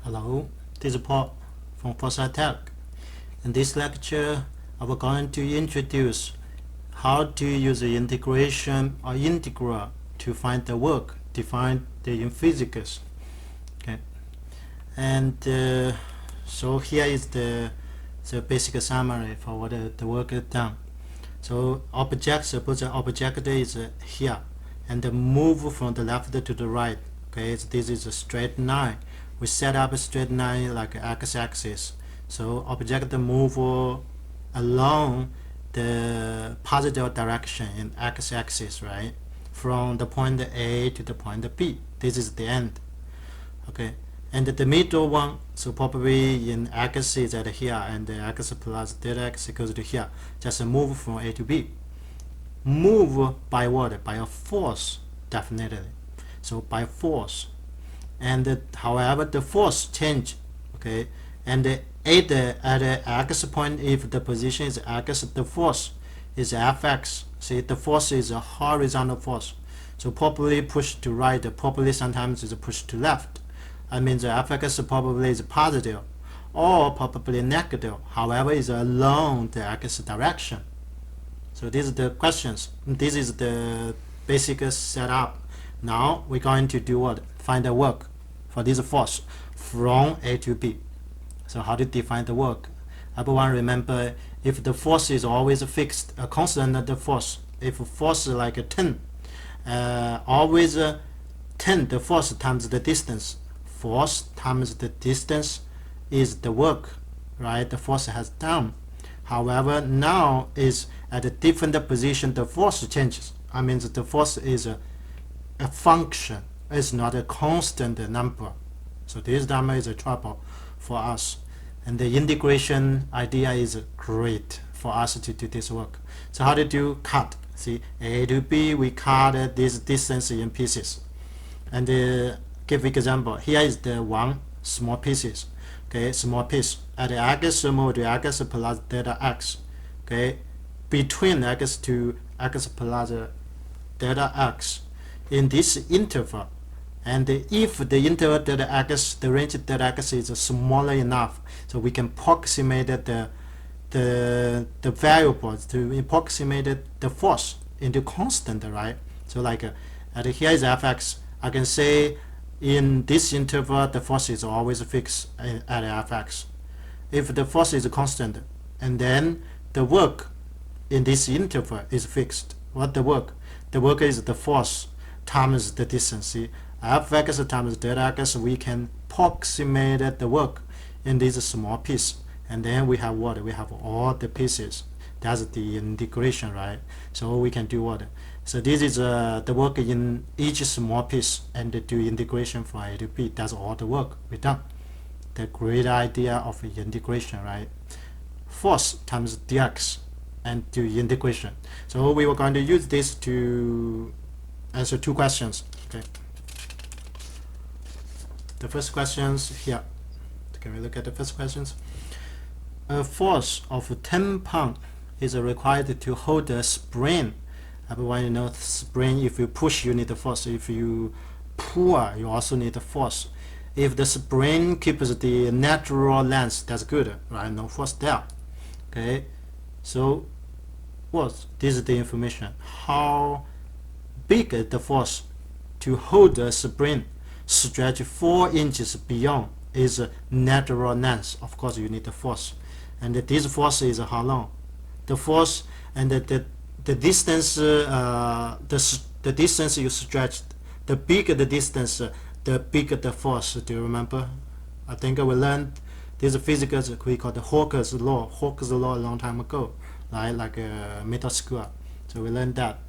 Hello, this is Paul from Foresight Tech. In this lecture, I will going to introduce how to use the integration or integral to find the work defined in physics. Okay, and so here is the basic summary for what the work is done. So suppose the object is here, and move from the left to the right. Okay, so this is a straight line. We set up a straight line like x-axis. So object move along the positive direction in x-axis, right? From the point A to the point B. This is the end. Okay, and the middle one, so probably in x is at here, and the x plus delta x equals to here. Just move from A to B. Move by what? By a force, definitely. So by force. And however the force change, okay, and at the x point, if the position is x, the force is fx. See, the force is a horizontal force, so probably push to right, probably sometimes is push to left. I mean the fx probably is positive or probably negative, however is along the x direction. So these are the questions. This is the basic setup. Now we're going to do what? Find the work for this force from A to B. So how to define the work? Everyone remember, if the force is always fixed, a constant the force, if force is like a 10, always 10 the force times the distance. Force times the distance is the work, right? The force has done. However, now is at a different position, the force changes. I mean the force is a function. It's not a constant number. So this number is a trouble for us. And the integration idea is great for us to do this work. So how to do cut? See, A to B, we cut this distance in pieces. And give example. Here is the one small pieces. Okay, small piece. At the x move to x plus delta x. Okay, between x to x plus delta x. In this interval, and if the interval delta x, the range delta x is smaller enough, so we can approximate the variables to approximate the force into constant, right? So like at here is fx. I can say in this interval the force is always fixed at fx. If the force is constant, and then the work in this interval is fixed. What the work? The work is the force times the distance. See, fx times delta x, we can approximate the work in this small piece, and then we have what? We have all the pieces. That's the integration, right? So we can do what? So this is the work in each small piece, and do integration from A to B. That's all the work we done. The great idea of integration, right? Force times dx and do integration. So we were going to use this to answer two questions. Okay. The first questions here. Can we look at the first questions? A force of 10 pounds is required to hold a spring. Everyone, you know spring. If you push, you need the force. If you pull, you also need the force. If the spring keeps the natural length, that's good, right? No force there. Okay. So, what? This is the information. How big the force to hold the spring stretch 4 inches beyond is natural length. Of course you need the force, and this force is how long? The force and the distance, the distance you stretched, the bigger the distance, the bigger the force. Do you remember? I think we learned this physics we call the Hawke's law. Hawke's law a long time ago, right? Like middle school. So we learned that.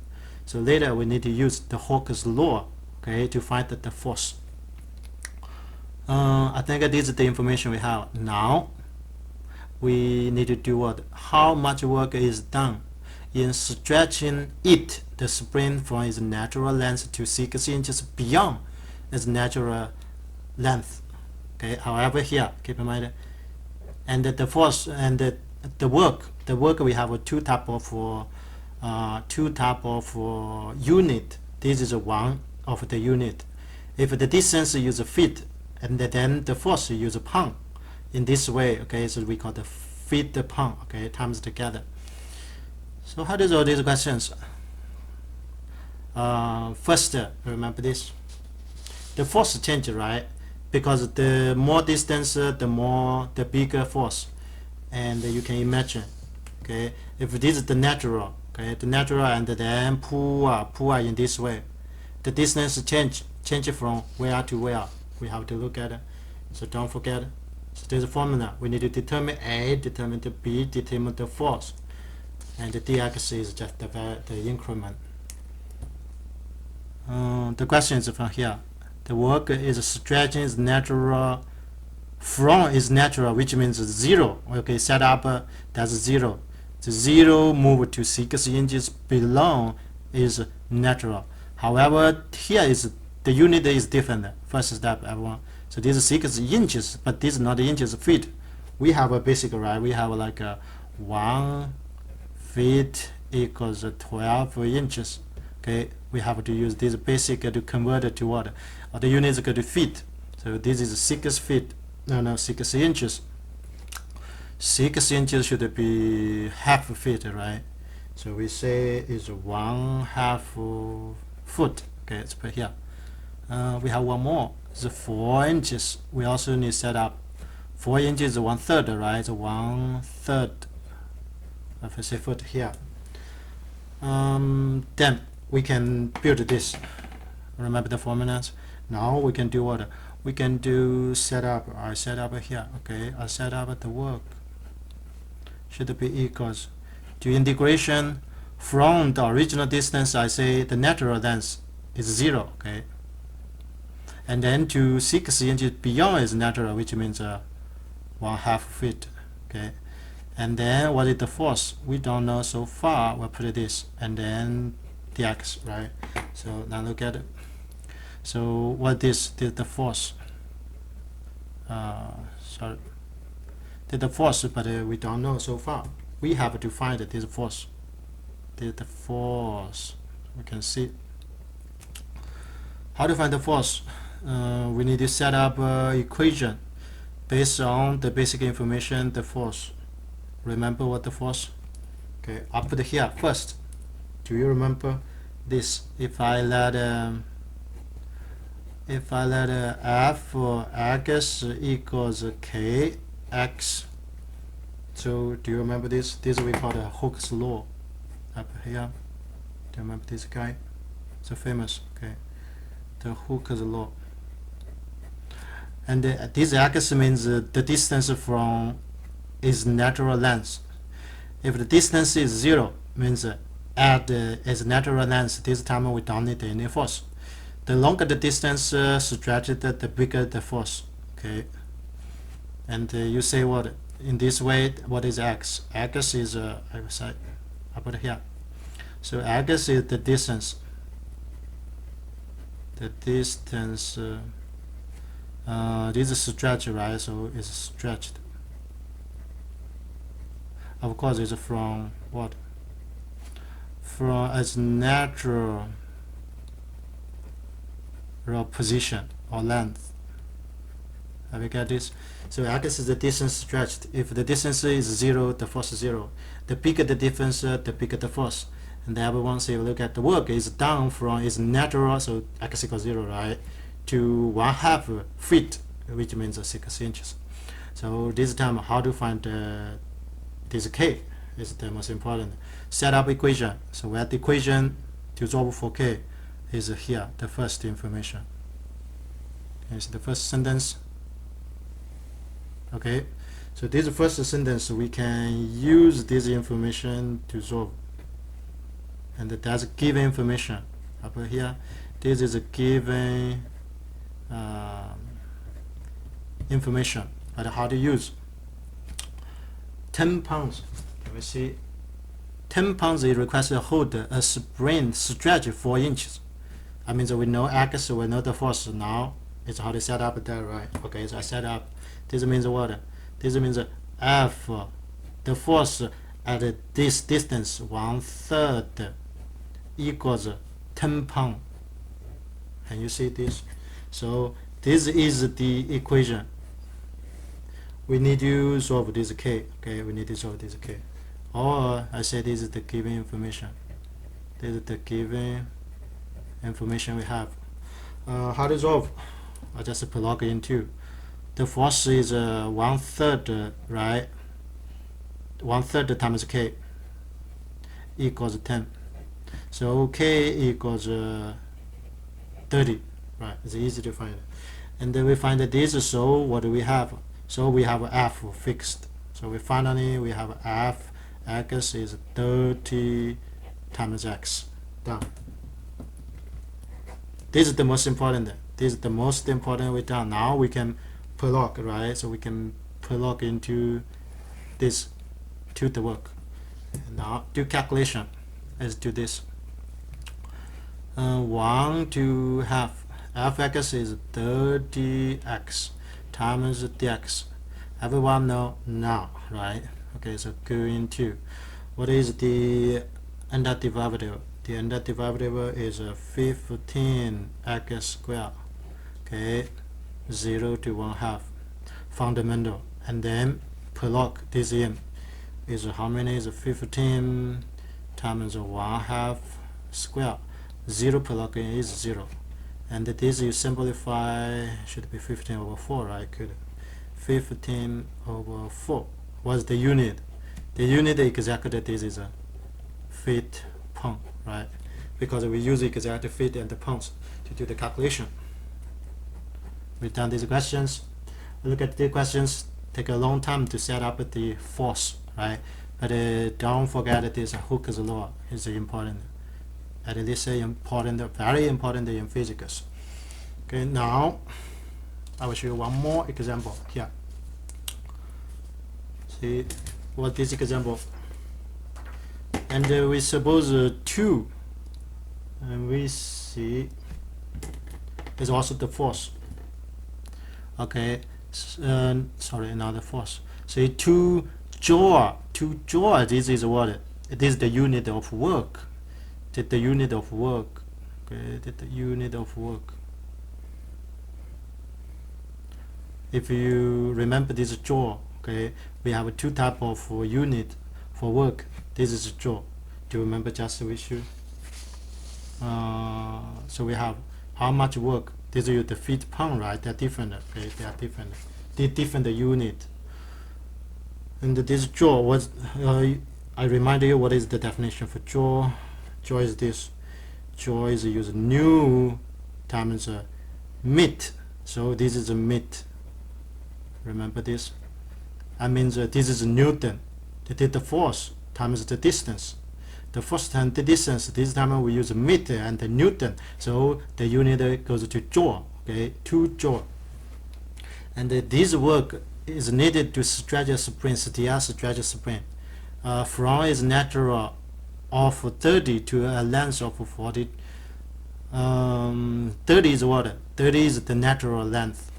So later we need to use the Hawke's law, okay, to find the force. I think this is the information we have. Now we need to do what? How much work is done in stretching the spring from its natural length to 6 inches beyond its natural length. Okay. However, here keep in mind, and the force and the work we have two type of unit. This is one of the unit. If the distance is feet and then the force you use a pound. In this way, okay, so we call the feet the pound, okay, times together. So how does all these questions? First, remember this. The force change, right? Because the more distance, the bigger force. And you can imagine, okay, if this is the natural, okay, the natural, and then pull in this way, the distance change from where to where. We have to look at it. So don't forget. So there's a formula. We need to determine A, determine the B, determine the force. And the dx is just the increment. The question is from here. The work is stretching is natural. From is natural, which means 0. Okay, set up that's 0. The 0 move to 6 inches below is natural. However, here is the unit is different. First step, everyone. So this is 6 inches, but this is not inches, feet. We have a basic, right? We have like 1 feet equals 12 inches. Okay, we have to use this basic to convert it to what? The unit is equal to feet. So this is 6 feet. No, 6 inches. 6 inches should be half feet, right? So we say is 1/2 foot. Okay, let's put here. We have one more. It's 4 inches. We also need set up 4 inches is 1/3, right? So 1/3 of a foot here. Then we can build this. Remember the formulas. Now we can do what? We can do setup. I set up here. Okay, I set up the work. Should be equals to integration from the original distance. I say the natural length is 0. Okay, and then to 6 inches beyond is natural, which means 1/2 feet. Okay, and then what is the force? We don't know so far. We'll put this and then dx, right? So now look at it. So what is the force? Sorry, the force, but we don't know so far. We have to find this force. The force. We can see how to find the force. We need to set up equation based on the basic information. The force. Remember what the force? Okay, I'll put it here first. Do you remember this? If I let f x equals kx, so do you remember this? This we call the Hooke's law up here. Do you remember this guy? So famous, okay, the Hooke's law. And this x means the distance from is natural length. If the distance is 0, means at its natural length, this time we don't need any force. The longer the distance stretched, the bigger the force. Okay, and you say what? In this way, what is x? X is I put it here. So x is the distance. The distance. This is stretched, right? So it's stretched. Of course, it's from what? From its natural position or length. Have you got this? So x is the distance stretched. If the distance is 0, the force is 0. The bigger the difference, the bigger the force. And everyone say, look at the work is down from its natural, so x equals 0, right, to 1/2 feet, which means 6 inches. So this time, how to find this k is the most important. Set up equation. So we have the equation to solve for k is here, the first information. It's the first sentence. Okay, so this first sentence we can use this information to solve, and that's given information up here. This is a given information, but how to use? 10 pounds. Can we see? 10 pounds is requires to hold a spring stretch 4 inches. I mean, so we know x, we know the force. Now it's how to set up that, right? Okay, so I set up. This means what? This means F, the force at this distance 1/3 equals 10 pounds. Can you see this? So This is the equation. We need to solve this k. Okay, we need to solve this k. Or I say this is the given information. This is the given information we have. How to solve? I just plug into. The force is 1/3, right? 1/3 times k equals 10. So k equals 30, right? It's easy to find. And then we find this. So what do we have? So we have f fixed. So we have f x is 30 times x. Done. This is the most important. This is the most important we done. Now we can plug, right? So we can plug into this to the work. Now do calculation. Let's do this. 1 to half fx is 30x times dx. Everyone know now, right? Okay, so go into what is the under derivative? The under derivative is 15x squared. Okay, 0 to 1/2 fundamental, and then plug this in. Is how many? Is 15 times 1/2 square. 0 plug in is 0, and this you simplify should be 15 over 4, right? Could 15 over 4. What's the unit? The unit exactly this is a feet pound, right? Because we use exact feet and the pounds to do the calculation. We've done these questions. Look at the questions. Take a long time to set up the force, right? But don't forget this Hooke's law is important. At least important, very important in physics. Okay, now I will show you one more example here. See what this example, and we suppose 2, and we see is also the force. Okay, sorry, another force. So to joule, this is what? It is the unit of work. The unit of work. Okay, the unit of work. If you remember this joule, okay, we have two type of unit for work. This is joule. Do you remember just we should? So we have how much work. This is the feet pound, right? They're different. Okay, they are different. They're different unit. And this joule was. I remind you what is the definition for joule. Joule is this. Joule is use nu times mit. So this is a mit. Remember this? That means this is Newton. The force times the distance. The first time the distance, this time we use meter and the Newton. So the unit goes to joule. Okay, 2 joule. And this work is needed to stretch a spring, stretch a spring. From is natural of 30 to a length of 40. 30 is what? 30 is the natural length.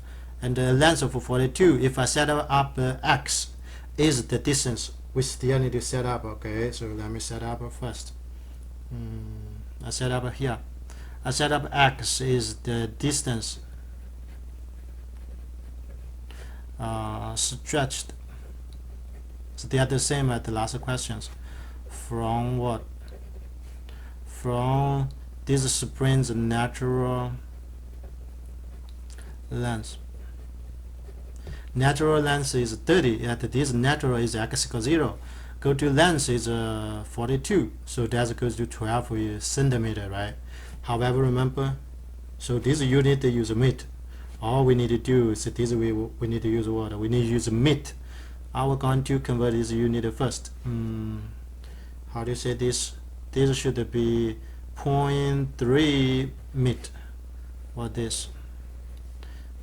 And the length of 42, if I set up x, is the distance. We still need to set up, okay? So let me set up first. I set up here. I set up x is the distance stretched. So they are the same as the last questions. From what? From this spring's natural length. Natural length is 30, and this natural is x equals 0. Go to length is 42, so that goes to 12 centimeter, right? However, remember, so this unit use meter. All we need to do is this we need to use what? We need to use meter. I will going to convert this unit first. How do you say this? This should be 0.3 meter. What this?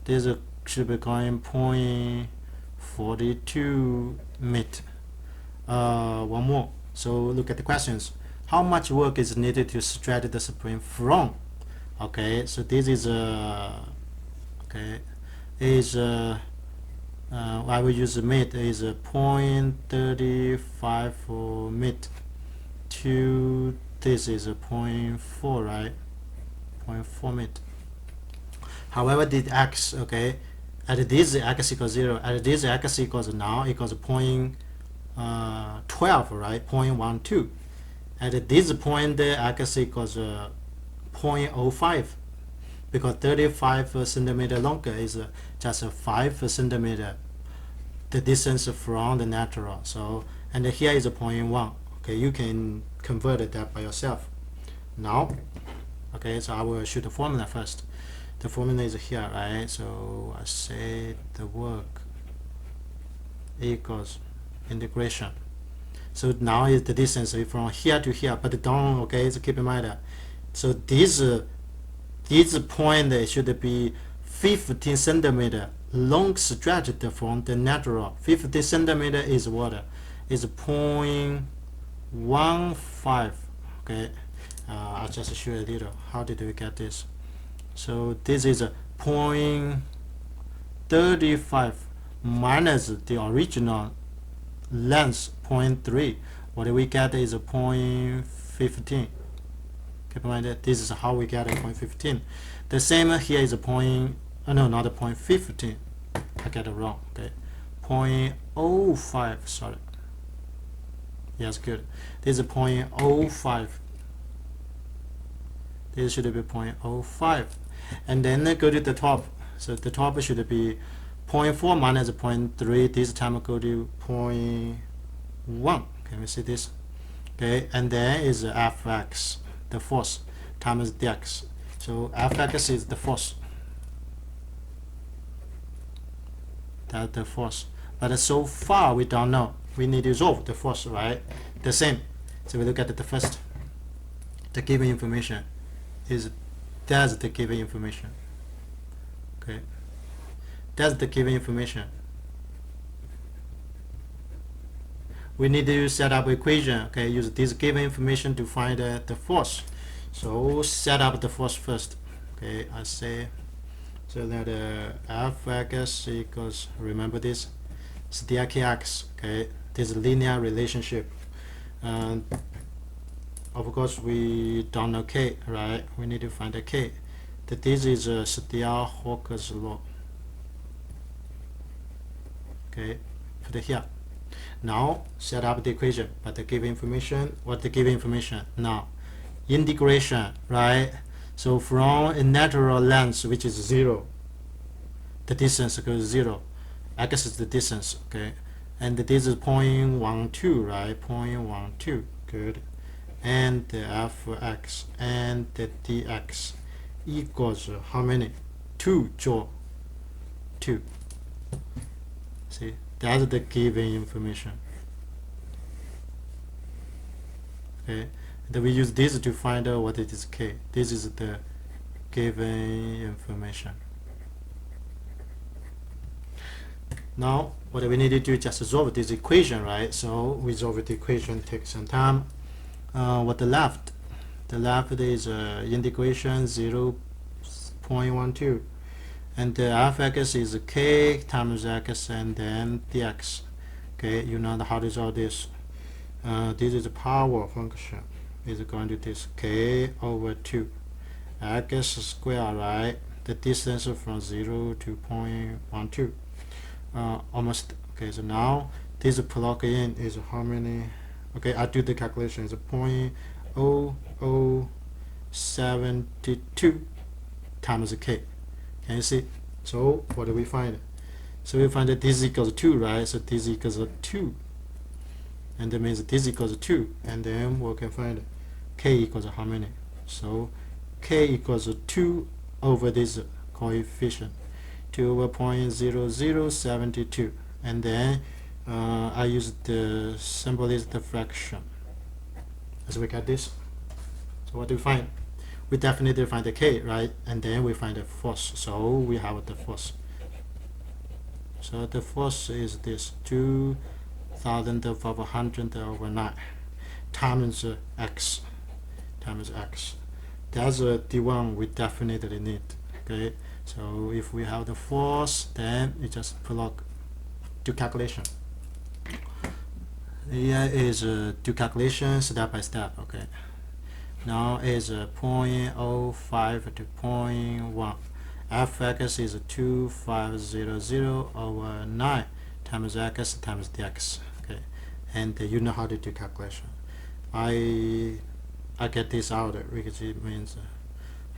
This should be going 0.42 meter. One more. So look at the questions. How much work is needed to stretch the spring from? Okay, so this is I will use meter is 0.35 meter to this is 0.4, right? 0.4 meter. However, the x, okay, at this x equals 0, at this x equals now equals 0.12, right, 0.12. At this point, the x equals 0.05, because 35 centimeter longer is just 5 centimeter, the distance from the natural. So, and here is 0.1. Okay, you can convert that by yourself. Now, okay, so I will shoot the formula first. The formula is here, right? So I say the work equals integration. So now is the distance from here to here, but don't, okay, so keep in mind that. So this point should be 15 centimeter long stretched from the natural. 50 centimeter is what? Is 0.15. Okay, I'll just show a little. How did we get this? So this is 0.35 minus the original length 0.3. What we get is 0.15. Keep in mind that this is how we get 0.15. The same here is no, not 0.15. I get it wrong. Okay, 0.05. Sorry. Yes, good. This is 0.05. This should be 0.05. And then go to the top. So the top should be 0.4 minus 0.3. This time go to 0.1. Can we see this? Okay, and then is Fx, the force, times dx. So Fx is the force. That's the force. But so far we don't know. We need to solve the force, right? The same. So we look at the first. The given information is that's the given information. Okay, that's the given information. We need to set up equation. Okay, use this given information to find the force. So set up the force first. Okay, I say so that Fx equals, remember this, it's dkx. Okay, this linear relationship. And of course, we don't know k, right? We need to find a k. This is Steel-Hawker's law. Okay, put it here. Now set up the equation. But the given information, what the given information? Now integration, right? So from a natural length, which is 0, the distance goes 0. X is the distance. Okay, and this is 0.12, right? 0.12. Good. And the Fx and the dx equals how many? 2 joule. 2. See, that's the given information. Okay, then we use this to find out what it is k. This is the given information. Now, what we need to do is just solve this equation, right? So we solve the equation, take some time. What the left is integration 0.12, and the Fx is k times x and then dx. Okay, you know how to solve this. This is a power function. Is going to this k over 2 x square, right? The distance from 0 to 0.12. Almost. Okay, so now this plug in is how many? Okay, I do the calculation. It's 0.0072 times k. Can you see? So what do we find? So we find that this equals 2, right? So this equals 2, and that means this equals 2, and then we can find k equals how many? So k equals 2 over this coefficient, 2 over 0.0072, and then I use the symbol is the fraction. Let's look at this. So what do we find? We definitely find the k, right? And then we find the force. So we have the force. So the force is this 2,500 over 9 times x times x. That's the one we definitely need. Okay. So if we have the force, then we just plug do calculation. Here is do calculation step by step. Okay. Now is 0.05 to 0.1. fx is 2500 over 9 times x times dx. Okay, and you know how to do calculation. I get this out, which means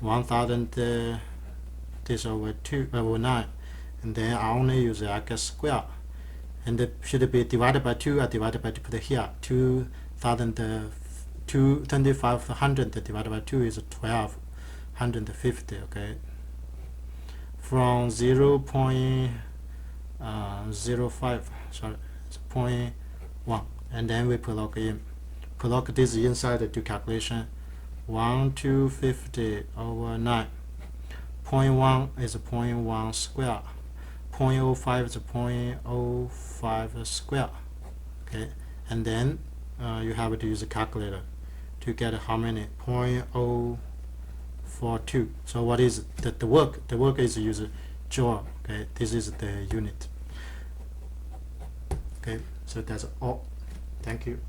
1000 this over 2 over 9, and then I only use x square, and it should be divided by 2. I divided by 2, put here 2500 divided by 2 is 1250. Okay, from 0.05, sorry, it's 0.1, and then we plug this inside to calculation. 1250 over 9. 0.1 is 0.1 square. 0.05 is 0.05 square. Okay, and then you have to use a calculator to get how many. 0.042. So what is the work? The work is use joule. Okay, this is the unit. Okay, so that's all. Thank you.